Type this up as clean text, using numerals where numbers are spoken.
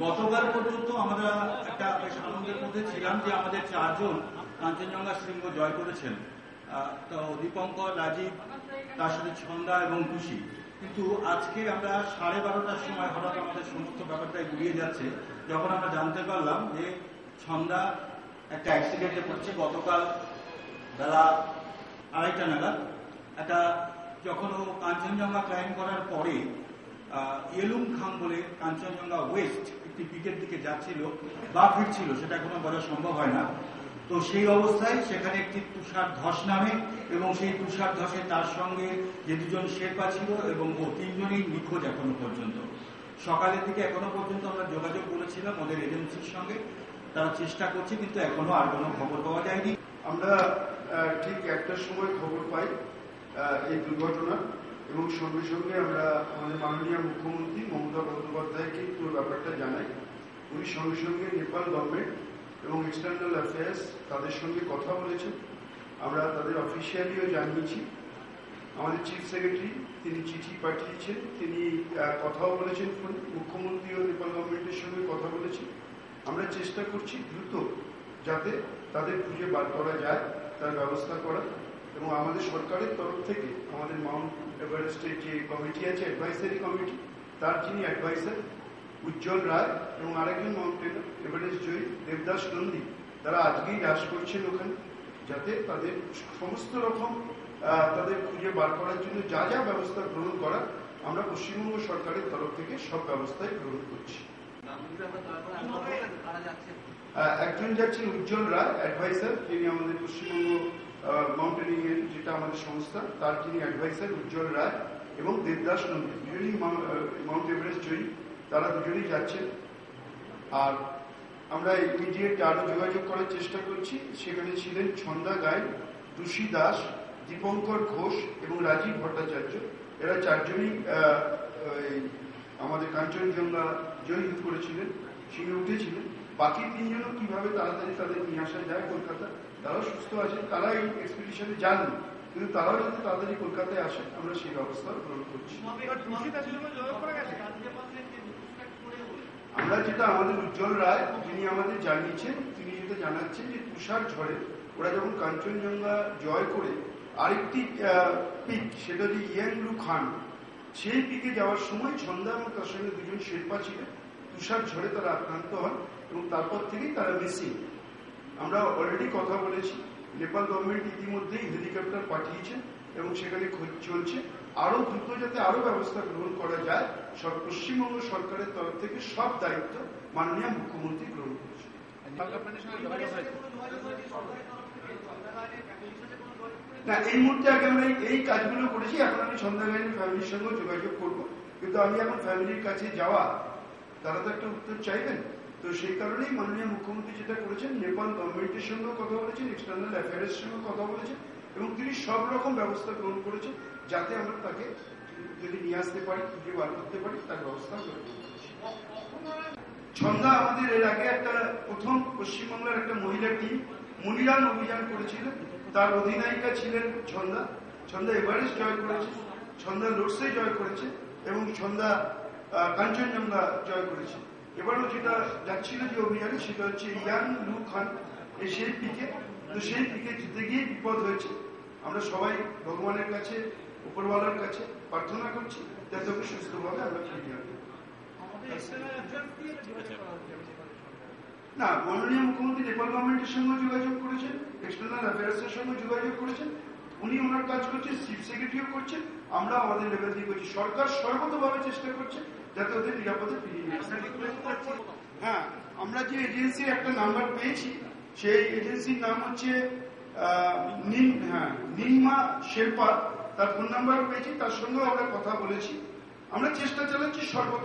গতকাল পর্যন্ত আমরা একটা বেশ আনন্দের মধ্যে ছিলাম যে আমাদের 4 জন কাঞ্চনজঙ্ঘা শৃঙ্গ জয় করেছেন। তো দীপঙ্কর, রাজীব, তার সাথে ছন্দা এবং খুশি। কিন্তু আজকে আমরা 12:30টার সময় হঠাৎ আমাদের সমস্ত ব্যাপারটাই গুলিয়ে যাচ্ছে, যখন আমরা জানতে পারলাম যে ছন্দা একটা অ্যাক্সিডেন্টে পড়ছে। গতকাল বেলা 2:30 নাগাদ একটা, যখন ও কাঞ্চনজঙ্ঘা ক্লাইম্ব করার পরে ইয়েলুম খাম বলে কাঞ্চনজঙ্ঘা ওয়েস্ট একটি পিকের দিকে যাচ্ছিল বা ফিরছিল, সেটা এখনো বলা সম্ভব হয় না। তো সেই অবস্থায় সেখানে একটি তুষার ধস নামে এবং সেই তুষার ধসে তার সঙ্গে যে 2 জন শেরপা ছিল এবং ও 3 জনই নিখোঁজ এখনো পর্যন্ত। সকালের দিকে এখনো পর্যন্ত আমরা যোগাযোগ করেছিলাম ওদের এজেন্সির সঙ্গে, তারা চেষ্টা করছে, কিন্তু এখনো আর কোনো খবর পাওয়া যায়নি। আমরা ঠিক 1টার সময় খবর পাই এই দুর্ঘটনা এবং সঙ্গে সঙ্গে আমরা আমাদের মাননীয় মুখ্যমন্ত্রী মমতা বন্দ্যোপাধ্যায়কে পুরো ব্যাপারটা জানাই। উনি সঙ্গে সঙ্গে নেপাল গভর্নমেন্ট এবং এক্সটার্নাল অ্যাফেয়ার্স তাদের সঙ্গে কথা বলেছেন। আমরা তাদের অফিসিয়ালিও জানিয়েছি। আমাদের চিফ সেক্রেটারি তিনি চিঠি পাঠিয়েছেন, তিনি কথাও বলেছেন ফোনে। মুখ্যমন্ত্রী ও নেপাল গভর্নমেন্টের সঙ্গে কথা বলেছেন। আমরা চেষ্টা করছি দ্রুত যাতে তাদের খুঁজে বার করা যায় তার ব্যবস্থা করা, এবং আমাদের সরকারের তরফ থেকে আমাদের মাউন্ট এভারেস্টের যে কমিটি আছে, অ্যাডভাইসারি কমিটি, তার যিনি অ্যাডভাইসার উজ্জ্বল রায় এবং আরেকজন মাউন্টেন এভারেস্ট জয়ী দেবদাস নন্দী, তারা আজকেই হ্রাস করছেন ওখানে, যাতে তাদের সমস্ত রকম তাদের খুঁজে বার করার জন্য যা যা ব্যবস্থা গ্রহণ করা আমরা পশ্চিমবঙ্গ সরকারের তরফ থেকে সব ব্যবস্থাই গ্রহণ করছি। একজন যাচ্ছেন উজ্জ্বল রায় অ্যাডভাইসার, যিনি আমাদের পশ্চিমবঙ্গ মাউন্টেনিং এর যেটা আমাদের সংস্থা, তার যিনি অ্যাডভাইসার উজ্জ্বল রায় এবং দেবদাস নন্দী, দুজনই মাউন্ট এভারেস্ট জয়ী, তারা দুজনেই যাচ্ছেন। আর আমরা ইমিডিয়েট আরো যোগাযোগ করার চেষ্টা করছি। সেখানে ছিলেন ছন্দা গাইন, তুষি দাস, দীপঙ্কর ঘোষ এবং রাজীব ভট্টাচার্য। এরা 4 জনই আমাদের কাঞ্চনজঙ্ঘা জয়ী করেছিলেন, সিংহে উঠেছিলেন। বাকি 3 জনও কিভাবে তাড়াতাড়ি তাদের নিয়ে আসা যায় কলকাতা, তারাও সুস্থ আছেন, তারা এই এক্সপিডিশনে যাননি, কিন্তু তারাও যদি তাড়াতাড়ি কলকাতায় আসেন আমরা সেই ব্যবস্থা গ্রহণ করছি। আমরা যেটা আমাদের উজ্জ্বল রায় যিনি আমাদের জানিয়েছেন, তিনি যেটা জানাচ্ছেন যে তুষার ঝড়ে ওরা যখন কাঞ্চনজঙ্ঘা জয় করে আরেকটি পিক, সেটা হচ্ছে ইয়াংলু খান, সেই পিকে যাওয়ার সময় ছন্দা এবং তার সঙ্গে 2 জন শেরপা ছিলেন। তুষার ঝড়ে তারা আক্রান্ত হন এবং তারপর থেকেই তারা মিসিং। আমরা অলরেডি কথা বলেছি, নেপাল গভর্নমেন্ট ইতিমধ্যেই হেলিকপ্টার পাঠিয়েছেন এবং সেখানে খোঁজ চলছে। আরো দ্রুত যাতে আরো ব্যবস্থা গ্রহণ করা যায়, পশ্চিমবঙ্গ সরকারের তরফ থেকে সব দায়িত্ব মাননীয় মুখ্যমন্ত্রী গ্রহণ করছে। না, এই মুহূর্তে আগে আমরা এই কাজগুলো করেছি। এখন আমি ছন্দা গাইনের ফ্যামিলির সঙ্গে যোগাযোগ করব, কিন্তু আমি এখন ফ্যামিলির কাছে যাওয়া, তারা তো একটা উত্তর চাইবেন। তো সেই কারণেই মাননীয় মুখ্যমন্ত্রী যেটা করেছেন, নেপাল গভর্নমেন্টের সঙ্গে কথা বলেছেন, এক্সটার্নাল অ্যাফেয়ার্সের সঙ্গে কথা বলেছেন এবং তিনি সব রকম ব্যবস্থা গ্রহণ করেছেন যাতে আমরা তাকে যদি নিয়ে আসতে পারি, খুঁজে বার করতে পারি, তার ব্যবস্থা গ্রহণ করেছি। ছন্দা আমাদের এর আগে একটা প্রথম পশ্চিমবাংলার একটা মহিলা টিম মনিরান অভিযান করেছিলেন, তার অধিনায়িকা ছিলেন ছন্দা। ছন্দা এভারেস্ট জয় করেছে, ছন্দা লোটসে জয় করেছে এবং ছন্দা কাঞ্চনজঙ্ঘা জয় করেছে। এবারও যেটা যাচ্ছিল যে অভিযানে, সেটা হচ্ছে ইয়াংলু খান সেই পিকে। তো সেই পিকে যেতে গিয়ে বিপদ হয়েছে। আমরা সবাই ভগবানের কাছে, উপরওয়ালার কাছে প্রার্থনা করছি যাতে ওকে সুস্থভাবে আমরা ফিরিয়ে আনতে। না, মাননীয় মুখ্যমন্ত্রী নেপাল গভর্নমেন্টের সঙ্গে যোগাযোগ করেছেন, এক্সটার্নাল অ্যাফেয়ার্স এর সঙ্গে যোগাযোগ করেছেন, উনি ওনার কাজ করছেন, চিফ সেক্রেটারিও করছেন, আমরা আমাদের লেভেল দিয়ে করছি। সরকার সর্বতভাবে চেষ্টা করছে যাতে ওদের নিরাপদে ফিরিয়ে নিয়ে আসে। হ্যাঁ, আমরা যে এজেন্সির একটা নাম্বার পেয়েছি, সেই এজেন্সির নাম হচ্ছে নিনমা শেরপা, তার ফোন নাম্বার পেয়েছি, তার সঙ্গেও আমরা কথা বলেছি। আমরা চেষ্টা চালাচ্ছি সর্বত